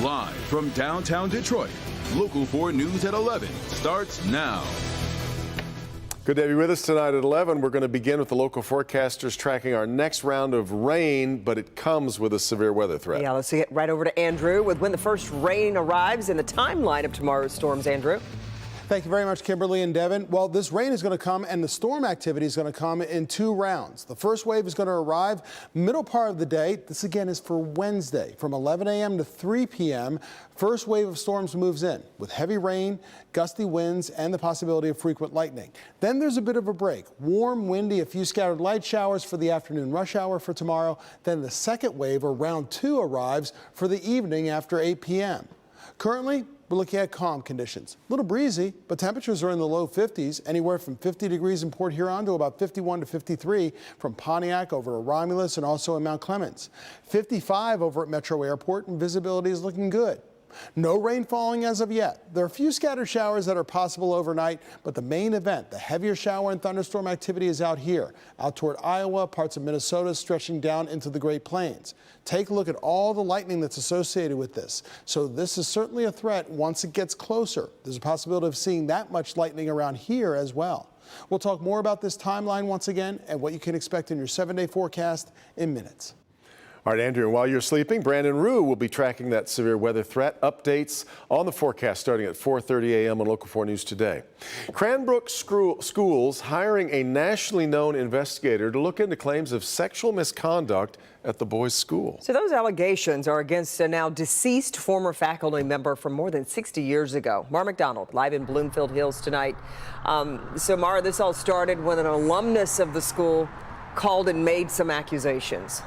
Live from downtown Detroit, Local 4 News at 11 starts now. Good to have you with us tonight at 11. We're going to begin with the local forecasters tracking our next round of rain, but it comes with a severe weather threat. Yeah, let's get right over to Andrew with when the first rain arrives and the timeline of tomorrow's storms. Andrew. Thank you very much, Kimberly and Devin. Well, this rain is going to come and the storm activity is going to come in 2 rounds. The first wave is going to arrive middle part of the day. This again is for Wednesday from 11 a.m. to 3 p.m. First wave of storms moves in with heavy rain, gusty winds, and the possibility of frequent lightning. Then there's a bit of a break. Warm, windy, a few scattered light showers for the afternoon rush hour for tomorrow. Then the second wave, or round 2, arrives for the evening after 8 p.m. Currently, we're looking at calm conditions. A little breezy, but temperatures are in the low 50s, anywhere from 50 degrees in Port Huron to about 51 to 53 from Pontiac over to Romulus and also in Mount Clemens. 55 over at Metro Airport, and visibility is looking good. No rain falling as of yet. There are a few scattered showers that are possible overnight, but the main event, the heavier shower and thunderstorm activity, is out here, out toward Iowa, parts of Minnesota, stretching down into the Great Plains. Take a look at all the lightning that's associated with this. So this is certainly a threat once it gets closer. There's a possibility of seeing that much lightning around here as well. We'll talk more about this timeline once again and what you can expect in your 7-day forecast in minutes. All right, Andrew, and while you're sleeping, Brandon Rue will be tracking that severe weather threat. Updates on the forecast starting at 4:30 a.m. on Local 4 News today. Cranbrook schools hiring a nationally known investigator to look into claims of sexual misconduct at the boys' school. So those allegations are against a now deceased former faculty member from more than 60 years ago. Mara McDonald, live in Bloomfield Hills tonight. So Mara, this all started when an alumnus of the school called and made some accusations.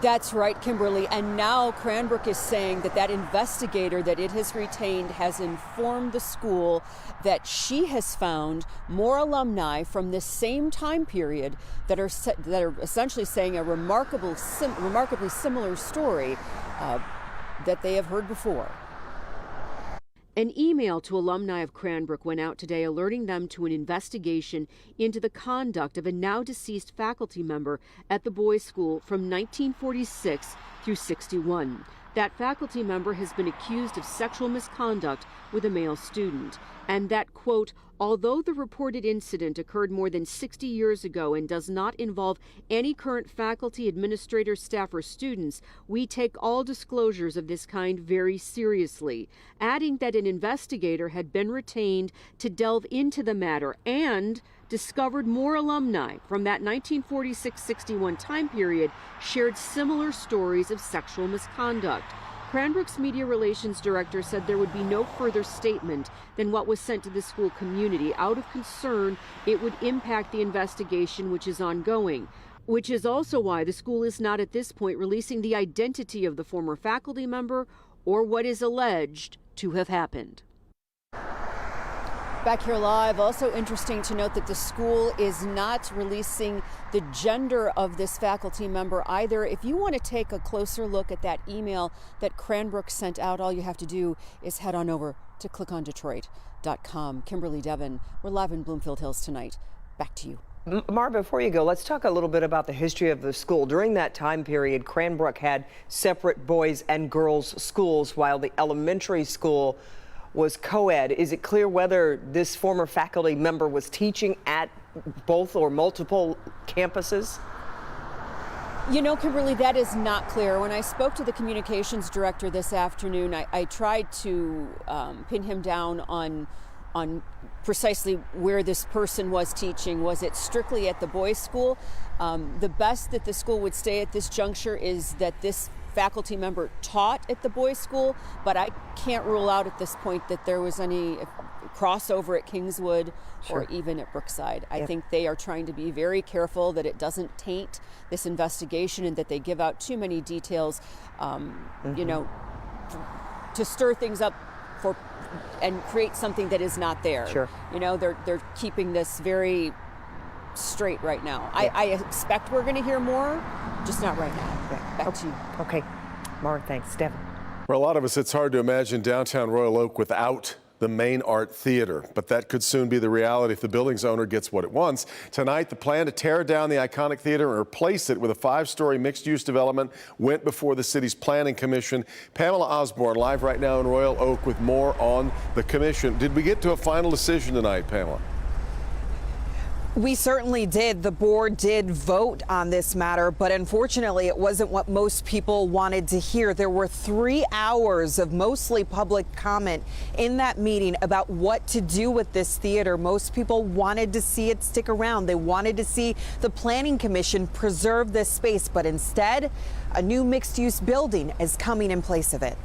That's right, Kimberly. And now Cranbrook is saying that that investigator that it has retained has informed the school that she has found more alumni from this same time period that are essentially saying a remarkably similar story that they have heard before. An email to alumni of Cranbrook went out today alerting them to an investigation into the conduct of a now deceased faculty member at the boys' school from 1946 through 61. That faculty member has been accused of sexual misconduct with a male student, and that, quote, although the reported incident occurred more than 60 years ago and does not involve any current faculty, administrators, staff, or students, we take all disclosures of this kind very seriously, adding that an investigator had been retained to delve into the matter and discovered more alumni from that 1946-61 time period shared similar stories of sexual misconduct. Cranbrook's media relations director said there would be no further statement than what was sent to the school community out of concern it would impact the investigation, which is ongoing, which is also why the school is not at this point releasing the identity of the former faculty member or what is alleged to have happened. Back here live, also interesting to note that the school is not releasing the gender of this faculty member either. If you want to take a closer look at that email that Cranbrook sent out, all you have to do is head on over to clickondetroit.com. Kimberly, Devin, we're live in Bloomfield Hills tonight. Back to you. Mara, before you go, let's talk a little bit about the history of the school. During that time period, Cranbrook had separate boys and girls schools while the elementary school was co-ed. Is it clear whether this former faculty member was teaching at both or multiple campuses? You know, Kimberly, that is not clear. When I spoke to the communications director this afternoon, I tried to pin him down on precisely where this person was teaching. Was it strictly at the boys' school? The best that the school would say at this juncture is that this faculty member taught at the boys' school, but I can't rule out at this point that there was any crossover at Kingswood or even at Brookside. I think they are trying to be very careful that it doesn't taint this investigation and that they give out too many details, you know, to stir things up and create something that is not there. Sure. You know, they're keeping this very straight right now. I expect we're going to hear more, just not right now. Back to you. Okay. Mara, thanks. Devin. For a lot of us, it's hard to imagine downtown Royal Oak without the Main Art Theater. But that could soon be the reality if the building's owner gets what it wants. Tonight, the plan to tear down the iconic theater and replace it with a 5-story mixed-use development went before the city's planning commission. Pamela Osborne live right now in Royal Oak with more on the commission. Did we get to a final decision tonight, Pamela? We certainly did. The board did vote on this matter, but unfortunately it wasn't what most people wanted to hear. There were 3 hours of mostly public comment in that meeting about what to do with this theater. Most people wanted to see it stick around. They wanted to see the Planning Commission preserve this space, but instead, a new mixed-use building is coming in place of it.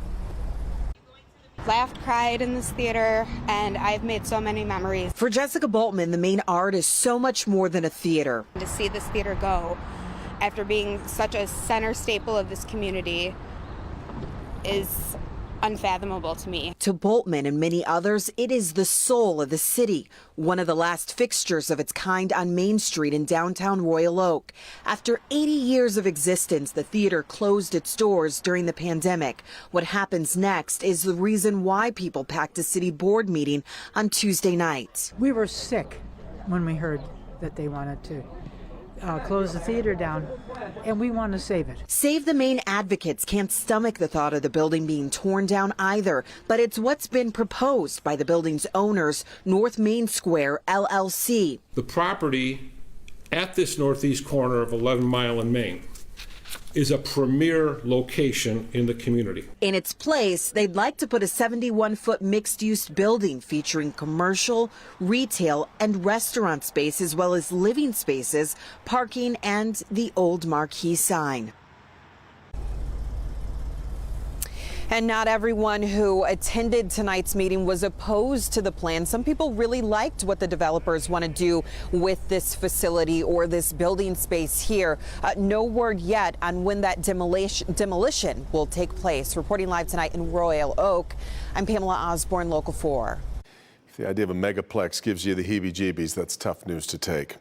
Laughed, cried in this theater, and I've made so many memories. For Jessica Boltman, the Main Art is so much more than a theater. To see this theater go after being such a center staple of this community is unfathomable to me. To Boltman and many others, it is the soul of the city, one of the last fixtures of its kind on Main Street in downtown Royal Oak. After 80 years of existence, the theater closed its doors during the pandemic. What happens next is the reason why people packed a city board meeting on Tuesday night. We were sick when we heard that they wanted to close the theater down, and we want to save it. Save the Main advocates can't stomach the thought of the building being torn down either, but it's what's been proposed by the building's owners, North Main Square LLC. The property at this northeast corner of 11 Mile and Main is a premier location in the community. In its place, they'd like to put a 71-foot mixed-use building featuring commercial, retail, and restaurant space, as well as living spaces, parking, and the old marquee sign. And not everyone who attended tonight's meeting was opposed to the plan. Some people really liked what the developers want to do with this facility or this building space here. No word yet on when that demolition will take place. Reporting live tonight in Royal Oak, I'm Pamela Osborne, Local 4. If the idea of a megaplex gives you the heebie-jeebies, that's tough news to take.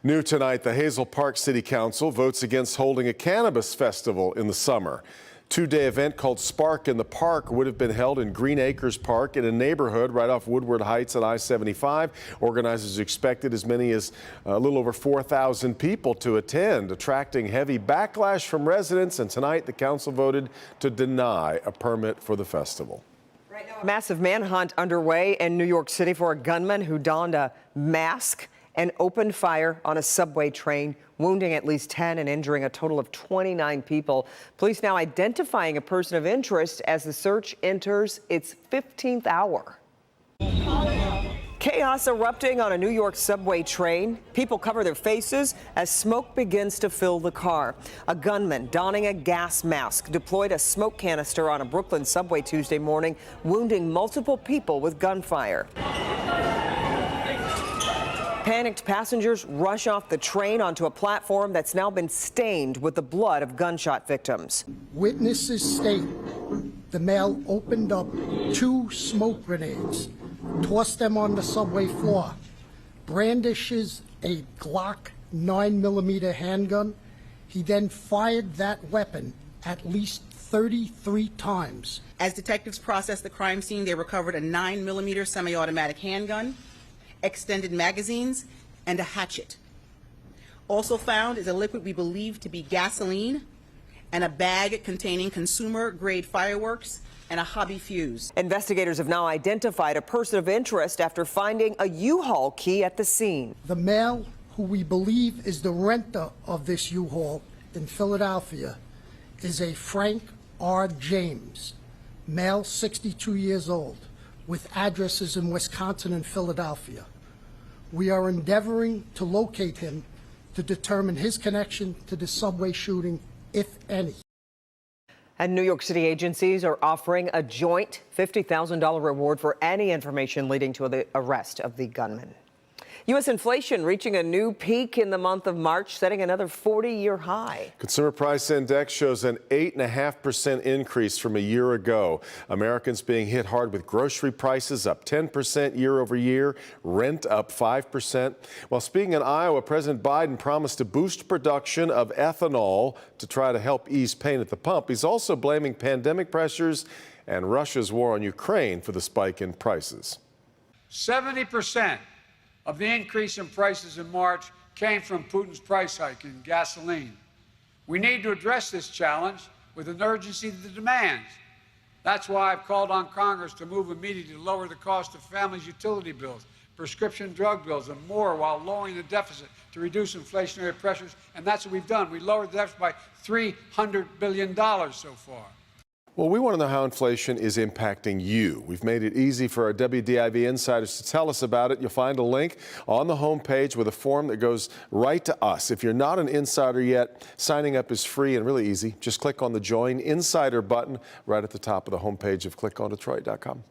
New tonight, the Hazel Park City Council votes against holding a cannabis festival in the summer. Two-day event called Spark in the Park would have been held in Green Acres Park in a neighborhood right off Woodward Heights at I-75. Organizers expected as many as a little over 4,000 people to attend, attracting heavy backlash from residents. And tonight, the council voted to deny a permit for the festival. Right now, a massive manhunt underway in New York City for a gunman who donned a mask and opened fire on a subway train, wounding at least 10 and injuring a total of 29 people. Police now identifying a person of interest as the search enters its 15th hour. Chaos erupting on a New York subway train. People cover their faces as smoke begins to fill the car. A gunman donning a gas mask deployed a smoke canister on a Brooklyn subway Tuesday morning, wounding multiple people with gunfire. Panicked passengers rush off the train onto a platform that's now been stained with the blood of gunshot victims. Witnesses state the male opened up 2 smoke grenades, tossed them on the subway floor, brandishes a Glock 9mm handgun. He then fired that weapon at least 33 times. As detectives processed the crime scene, they recovered a 9mm semi-automatic handgun, extended magazines, and a hatchet. Also found is a liquid we believe to be gasoline and a bag containing consumer-grade fireworks and a hobby fuse. Investigators have now identified a person of interest after finding a U-Haul key at the scene. The male, who we believe is the renter of this U-Haul in Philadelphia, is a Frank R. James, male, 62 years old, with addresses in Wisconsin and Philadelphia. We are endeavoring to locate him to determine his connection to the subway shooting, if any. And New York City agencies are offering a joint $50,000 reward for any information leading to the arrest of the gunman. U.S. inflation reaching a new peak in the month of March, setting another 40-year high. Consumer Price Index shows an 8.5% increase from a year ago. Americans being hit hard with grocery prices up 10% year over year, rent up 5%. While speaking in Iowa, President Biden promised to boost production of ethanol to try to help ease pain at the pump. He's also blaming pandemic pressures and Russia's war on Ukraine for the spike in prices. 70% of the increase in prices in March came from Putin's price hike in gasoline. We need to address this challenge with an urgency that demands. That's why I've called on Congress to move immediately to lower the cost of families' utility bills, prescription drug bills, and more, while lowering the deficit to reduce inflationary pressures. And that's what we've done. We lowered the deficit by $300 billion so far. Well, we want to know how inflation is impacting you. We've made it easy for our WDIV insiders to tell us about it. You'll find a link on the homepage with a form that goes right to us. If you're not an insider yet, signing up is free and really easy. Just click on the Join Insider button right at the top of the homepage of clickondetroit.com.